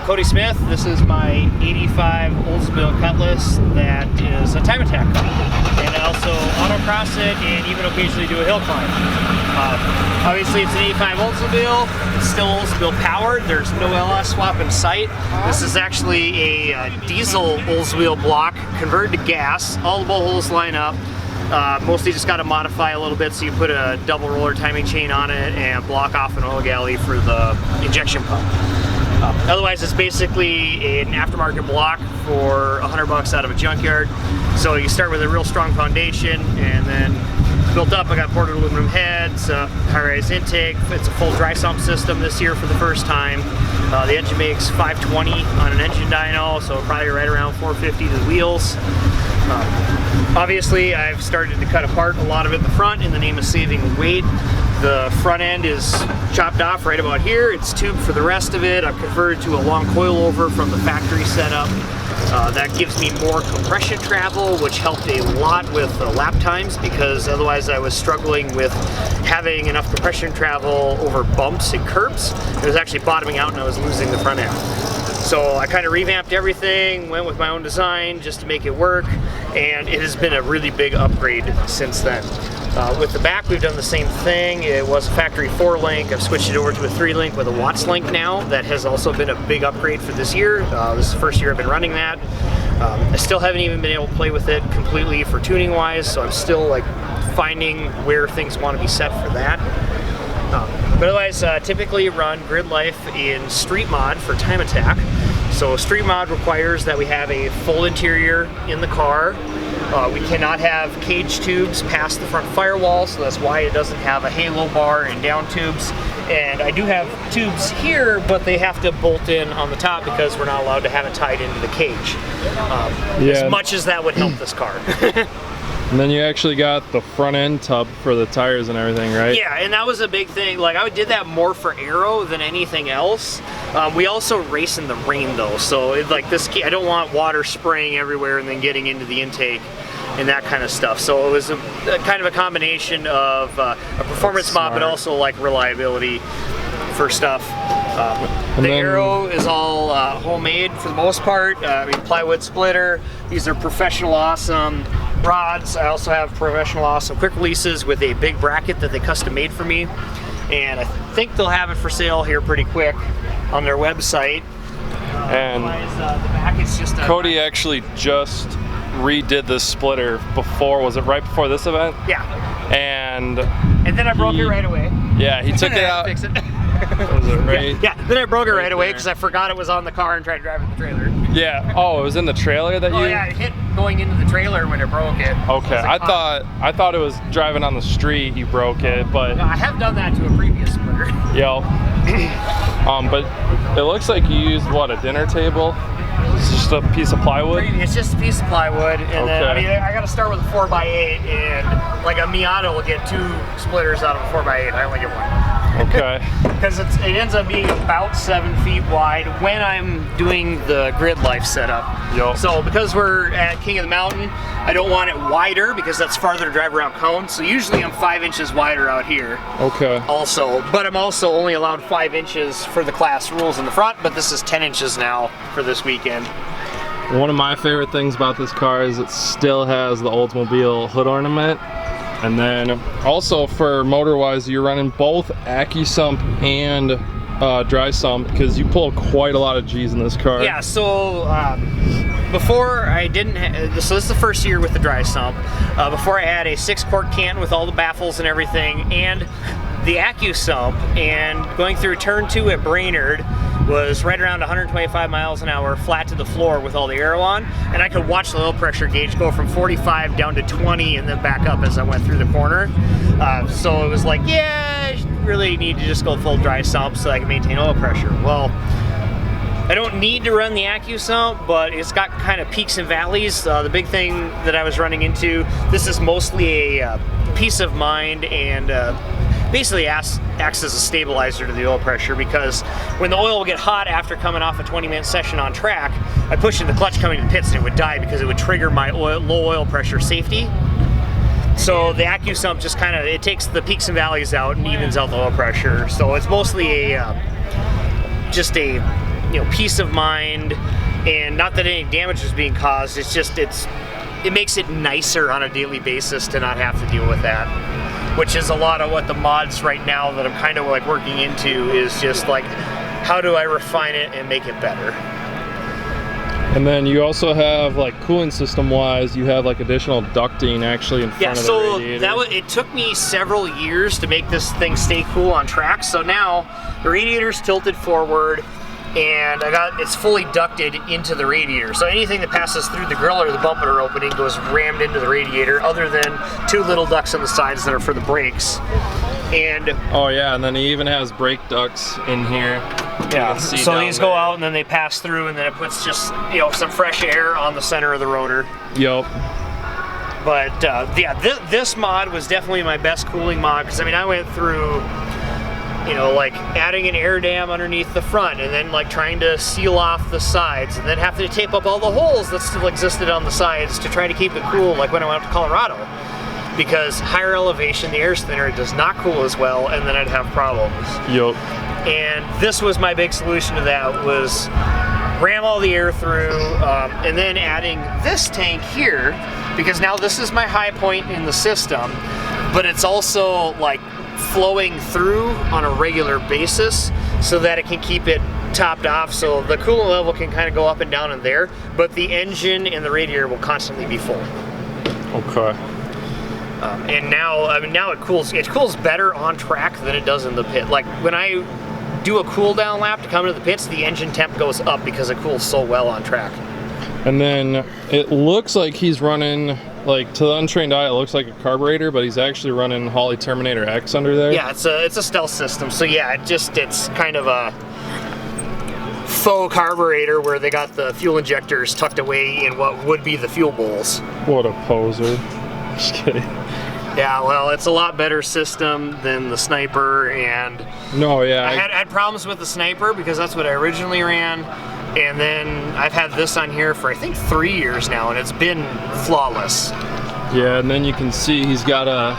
Cody Smith. This is my 85 Oldsmobile Cutlass that is a time attack car. And I also autocross it and even occasionally do a hill climb. Obviously it's an 85 Oldsmobile, it's still Oldsmobile powered, there's no LS swap in sight. This is actually a diesel Oldsmobile block converted to gas. All the bolt holes line up. Mostly just got to modify a little bit so you put a double roller timing chain on it and block off an oil galley for the injection pump. Otherwise, it's basically an aftermarket block for $100 out of a junkyard. So you start with a real strong foundation, and then built up. I got ported aluminum heads, high-rise intake. It's a full dry sump system this year for the first time. The engine makes 520 on an engine dyno, so probably right around 450 to the wheels. Obviously, I've started to cut apart a lot of it in the front in the name of saving weight. The front end is chopped off right about here. It's tubed for the rest of it. I've converted to a long coilover from the factory setup. That gives me more compression travel, which helped a lot with lap times, because otherwise I was struggling with having enough compression travel over bumps and curbs. It was actually bottoming out and I was losing the front end. So I kind of revamped everything, went with my own design just to make it work, and it has been a really big upgrade since then. With the back, we've done the same thing. It was a factory 4-link. I've switched it over to a 3-link with a Watts link now. That has also been a big upgrade for this year. This is the first year I've been running that. I still haven't even been able to play with it completely for tuning wise, so I'm still like finding where things want to be set for that. But otherwise, typically run Grid Life in Street Mod for time attack. So Street Mod requires that we have a full interior in the car. We cannot have cage tubes past the front firewall, so that's why it doesn't have a halo bar and down tubes. And I do have tubes here, but they have to bolt in on the top because we're not allowed to have it tied into the cage. As much as that would help this car. And then you actually got the front end tub for the tires and everything, right? Yeah, and that was a big thing. Like, I did that more for aero than anything else. We also race in the rain though, so like this, I don't want water spraying everywhere and then getting into the intake and that kind of stuff. So it was a kind of a combination of a performance mod, but also like reliability for stuff. The aero is all homemade for the most part. I mean, plywood splitter. These are Professional Awesome rods. I also have Professional Awesome quick releases with a big bracket that they custom made for me, and I think they'll have it for sale here pretty quick on their website. And the back is just Cody actually just redid this splitter before. Was it right before this event? Yeah. And then I broke it right away. Yeah, he took it out. Fix it. Was it right? Yeah, then I broke it right away because I forgot it was on the car and tried driving the trailer. Yeah. Oh, it was in the trailer that you? Oh yeah, it hit going into the trailer when it broke it. Okay, I thought it was driving on the street you broke it, but no, I have done that to a previous splitter. Yep. But it looks like you used what, a dinner table? It's just a piece of plywood? It's just a piece of plywood, and then I mean I got to start with a 4x8, and like a Miata will get 2 splitters out of a 4x8. I only get 1. Okay. Because it ends up being about 7 feet wide when I'm doing the Grid Life setup. Yep. So because we're at King of the Mountain, I don't want it wider because that's farther to drive around cone. So usually I'm 5 inches wider out here. Okay. Also, but I'm also only allowed 5 inches for the class rules in the front, but this is 10 inches now for this weekend. One of my favorite things about this car is it still has the Oldsmobile hood ornament. And then also for motor-wise, you're running both AccuSump and dry sump because you pull quite a lot of G's in this car. Yeah, so before I didn't, so this is the first year with the dry sump. Before I had a 6-quart can with all the baffles and everything, and the AccuSump, and going through turn 2 at Brainerd was right around 125 miles an hour, flat to the floor with all the aero on, and I could watch the oil pressure gauge go from 45 down to 20 and then back up as I went through the corner. So it was like, yeah, I really need to just go full dry sump so I can maintain oil pressure. Well, I don't need to run the AccuSump, but it's got kind of peaks and valleys. The big thing that I was running into, this is mostly a peace of mind and basically acts as a stabilizer to the oil pressure, because when the oil will get hot after coming off a 20-minute session on track, I push in the clutch coming to the pits and it would die because it would trigger my low oil pressure safety. So the AccuSump just kind of, it takes the peaks and valleys out and evens out the oil pressure. So it's mostly just a peace of mind, and not that any damage is being caused. It's just it makes it nicer on a daily basis to not have to deal with that, which is a lot of what the mods right now that I'm kind of like working into is just like, how do I refine it and make it better? And then you also have, like, cooling system wise, you have like additional ducting actually in front of the radiator. Yeah, so it took me several years to make this thing stay cool on track. So now the radiator's tilted forward, and it's fully ducted into the radiator. So anything that passes through the grill or the bumper opening goes rammed into the radiator, other than 2 little ducts on the sides that are for the brakes. And oh yeah, and then he even has brake ducts in here. Yeah, so these go out and then they pass through, and then it puts just some fresh air on the center of the rotor. Yep. But yeah, this mod was definitely my best cooling mod, because I mean I went through like adding an air dam underneath the front, and then like trying to seal off the sides, and then having to tape up all the holes that still existed on the sides to try to keep it cool, like when I went up to Colorado. Because higher elevation, the air's thinner, it does not cool as well, and then I'd have problems. Yep. And this was my big solution to that, was ram all the air through, and then adding this tank here, because now this is my high point in the system, but it's also like flowing through on a regular basis so that it can keep it topped off, so the coolant level can kind of go up and down in there, but the engine and the radiator will constantly be full. Okay. And now, I mean, now it cools better on track than it does in the pit. Like when I do a cool down lap to come into the pits, the engine temp goes up because it cools so well on track. And then it looks like he's running, like, to the untrained eye, it looks like a carburetor, but he's actually running Holley Terminator X under there. Yeah, it's a stealth system. So yeah, it's kind of a faux carburetor where they got the fuel injectors tucked away in what would be the fuel bowls. What a poser. Just kidding. Yeah, well, it's a lot better system than the Sniper, and no, yeah, I had problems with the Sniper because that's what I originally ran, and then I've had this on here for I think 3 years now, and it's been flawless. Yeah, and then you can see he's got a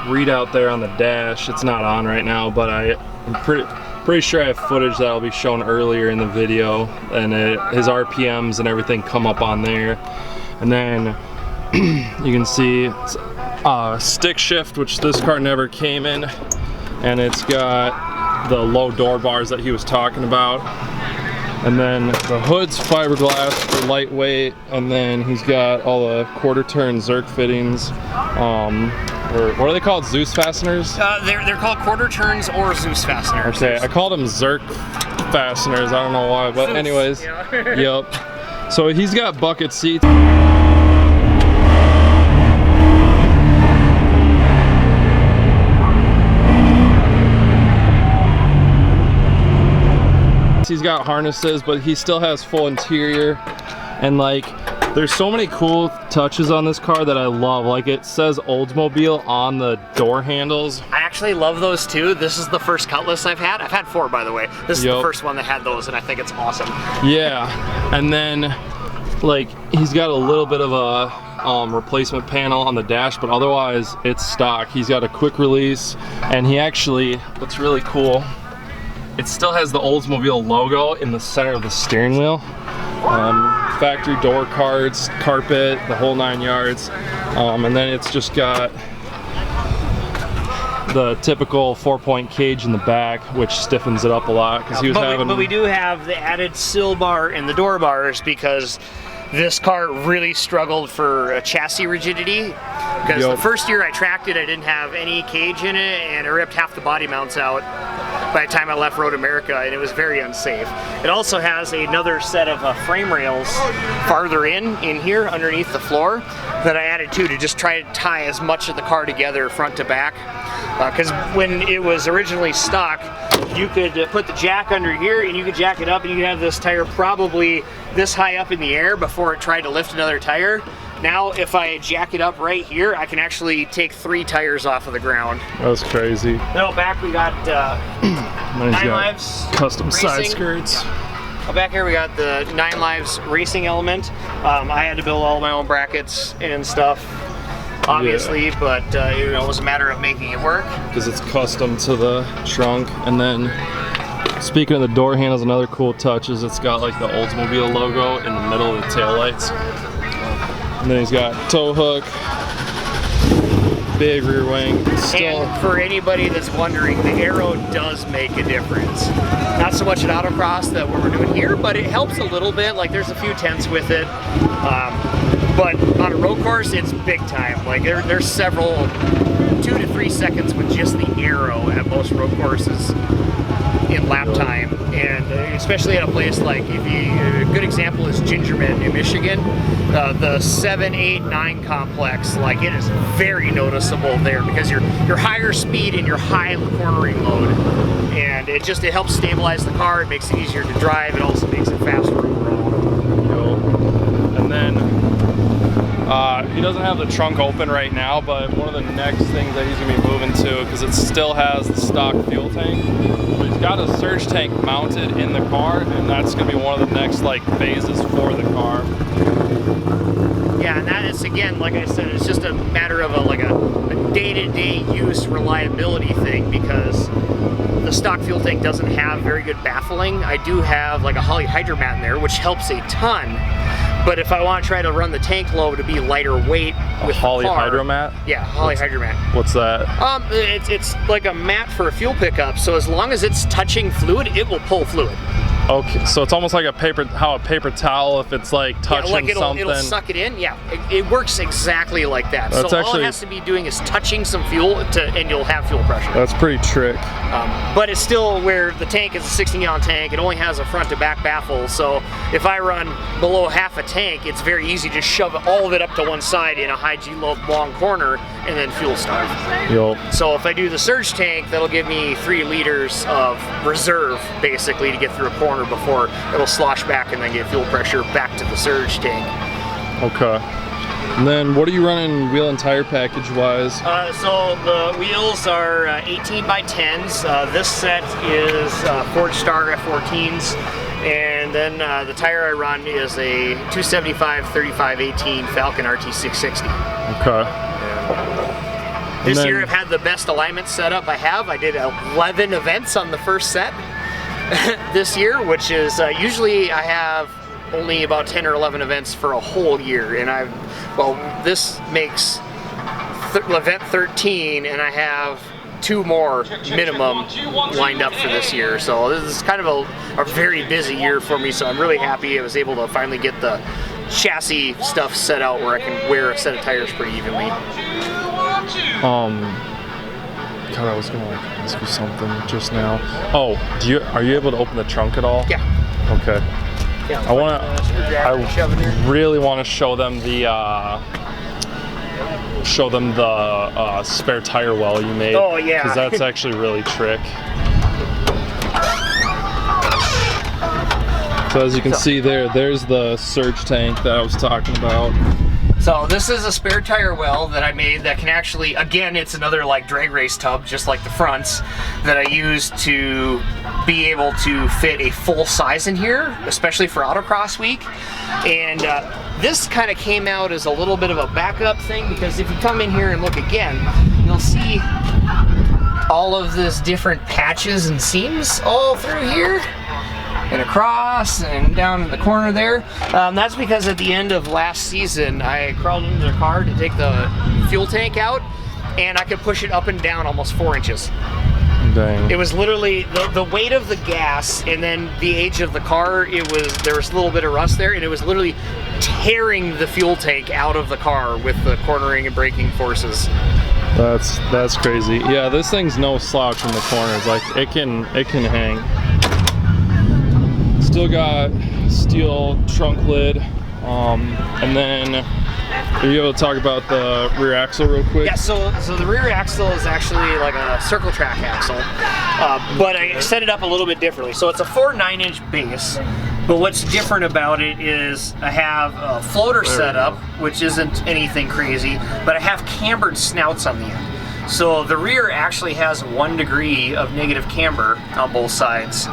readout there on the dash. It's not on right now, but I'm pretty sure I have footage that'll be shown earlier in the video, and his RPMs and everything come up on there. And then you can see stick shift, which this car never came in, and it's got the low door bars that he was talking about. And then the hood's fiberglass for lightweight, and then he's got all the quarter turn Zerk fittings. Or what are they called? Zeus fasteners? They're called quarter turns or Zeus fasteners. Okay, I called them Zerk fasteners. I don't know why, but Zeus, anyways, yep. So he's got bucket seats. He's got harnesses, but he still has full interior, and like there's so many cool touches on this car that I love. Like it says Oldsmobile on the door handles. I actually love those too. This is the first Cutlass I've had. I've had 4, by the way. This is the first one that had those, and I think it's awesome. Yeah, and then like he's got a little bit of a replacement panel on the dash, but otherwise it's stock. He's got a quick release, and he actually, what's really cool, it still has the Oldsmobile logo in the center of the steering wheel. Factory door cards, carpet, the whole 9 yards. And then it's just got the typical 4-point cage in the back, which stiffens it up a lot because he was having. But we do have the added sill bar and the door bars, because this car really struggled for chassis rigidity, because the first year I tracked it, I didn't have any cage in it, and I ripped half the body mounts out by the time I left Road America, and it was very unsafe. It also has another set of frame rails farther in here underneath the floor that I added to just try to tie as much of the car together front to back. Because when it was originally stock, you could put the jack under here and you could jack it up and you could have this tire probably this high up in the air before it tried to lift another tire. Now if I jack it up right here, I can actually take 3 tires off of the ground. That's crazy. Then out back we got 9 Lives custom racing. side skirts. Out back here we got the 9 Lives racing element. I had to build all my own brackets and stuff, obviously, but it was a matter of making it work. Because it's custom to the trunk. And then, speaking of the door handles, another cool touch is it's got like the Oldsmobile logo in the middle of the taillights. And then he's got tow hook, big rear wing. And for anybody that's wondering, the aero does make a difference. Not so much at autocross that what we're doing here, but it helps a little bit. Like there's a few tenths with it. But on a road course, it's big time. Like there's several 2 to 3 seconds with just the aero at most road courses in lap time, and especially at a place like, a good example is Gingerman in Michigan, the 7, 8, 9 complex. Like it is very noticeable there because you're higher speed and you're high cornering load, and it helps stabilize the car. It makes it easier to drive. It also makes it faster overall. And then he doesn't have the trunk open right now, but one of the next things that he's gonna be moving to, because it still has the stock fuel tank, but he's got a surge tank mounted in the car, and that's gonna be one of the next phases for the car. Yeah, and that is, again, like I said, it's just a matter of a day-to-day use reliability thing, because the stock fuel tank doesn't have very good baffling. I do have a Holley hydromat in there, which helps a ton. But if I want to try to run the tank low to be lighter weight with Holley the car, hydromat? Yeah, Holley hydromat. What's that? It's like a mat for a fuel pickup. So as long as it's touching fluid, it will pull fluid. Okay, so it's almost like a paper towel, if it's touching something. It'll suck it in. Yeah, it works exactly like that. That's so all it has to be doing is touching some fuel, and you'll have fuel pressure. That's pretty trick. But it's still where the tank is a 16-gallon tank. It only has a front to back baffle. So if I run below half a tank, it's very easy to shove all of it up to one side in a high G-load long corner and then fuel starve. Yep. So if I do the surge tank, that'll give me 3 liters of reserve, basically, to get through a corner before it'll slosh back and then get fuel pressure back to the surge tank. Okay. And then what are you running wheel and tire package wise? So the wheels are 18 by 10s. This set is Forged Star F14s. And then the tire I run is a 275 3518 Falcon RT660. Okay. This year I've had the best alignment setup I have. I did 11 events on the first set this year, which is usually I have only about 10 or 11 events for a whole year, and this makes event 13, and I have 2 more minimum lined up for this year. So this is kind of a very busy year for me, so I'm really happy I was able to finally get the chassis stuff set out where I can wear a set of tires pretty evenly. God, I was gonna ask you something just now. Oh, are you able to open the trunk at all? Yeah. Okay. Yeah. I really want to show them the spare tire well you made. Oh yeah. Because that's actually really trick. So as you can see there's the surge tank that I was talking about. So this is a spare tire well that I made that can actually, again, it's another drag race tub, just like the fronts, that I use to be able to fit a full size in here, especially for autocross week. And this kind of came out as a little bit of a backup thing, because if you come in here and look again, you'll see all of this different patches and seams all through here and across and down in the corner there. That's because at the end of last season I crawled into the car to take the fuel tank out, and I could push it up and down almost 4 inches. Dang. It was literally the weight of the gas and then the age of the car. There was a little bit of rust there, and it was literally tearing the fuel tank out of the car with the cornering and braking forces. That's crazy. Yeah, this thing's no slouch in the corners. Like it can hang. Still got steel trunk lid, and then are you able to talk about the rear axle real quick? Yeah, so the rear axle is actually like a circle track axle, but I set it up a little bit differently. So it's a 4 9-inch base, but what's different about it is I have a floater setup, which isn't anything crazy, but I have cambered snouts on the end. So the rear actually has 1 degree of negative camber on both sides.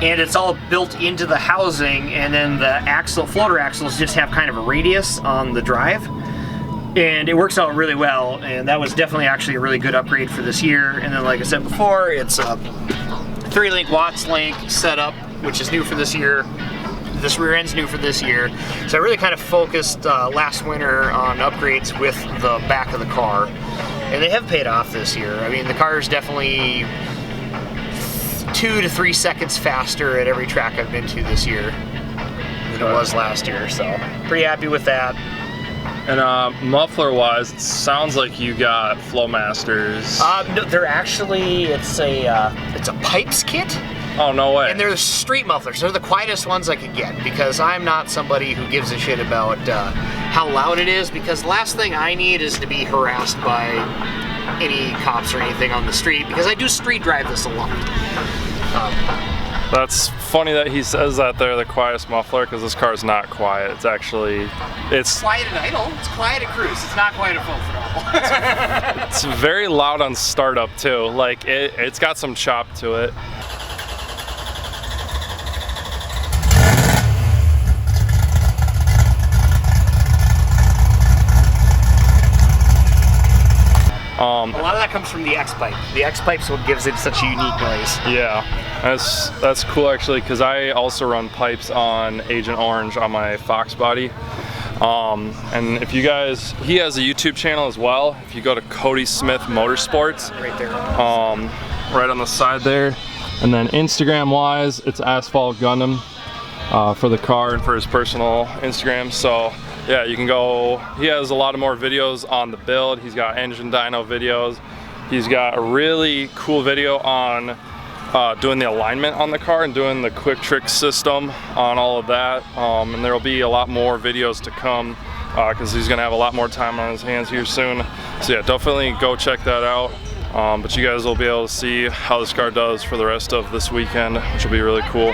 And it's all built into the housing, and then the floater axles just have kind of a radius on the drive. And it works out really well, and that was definitely actually a really good upgrade for this year. And then like I said before, it's a 3-link Watts link setup, which is new for this year. This rear end's new for this year. So I really kind of focused last winter on upgrades with the back of the car. And they have paid off this year. I mean, the car is definitely 2 to 3 seconds faster at every track I've been to this year than it was last year, so pretty happy with that. And muffler wise, it sounds like you got Flowmasters. No, they're actually, it's a pipes kit. Oh, no way. And they're the street mufflers. They're the quietest ones I could get, because I'm not somebody who gives a shit about how loud it is, because the last thing I need is to be harassed by any cops or anything on the street, because I do street drive this a lot. That's funny that he says that they're the quietest muffler, because this car is not quiet. It's actually, it's quiet at idle. It's quiet at cruise. It's not quiet at full throttle. It's very loud on startup too. Like it's got some chop to it. A lot of that comes from the X-pipe. The X-pipe's what gives it such a unique noise. Yeah, that's cool actually, because I also run pipes on Agent Orange on my Fox body. And if you guys, he has a YouTube channel as well. If you go to Cody Smith Motorsports, Right there. right on the side there. And then Instagram wise, it's Asphalt Gundam for the car and for his personal Instagram. So yeah, you can go, he has a lot of more videos on the build. He's got engine dyno videos. He's got a really cool video on doing the alignment on the car and doing the quick trick system on all of that. And there'll be a lot more videos to come because he's gonna have a lot more time on his hands here soon. So yeah, definitely go check that out. But you guys will be able to see how this car does for the rest of this weekend, which will be really cool.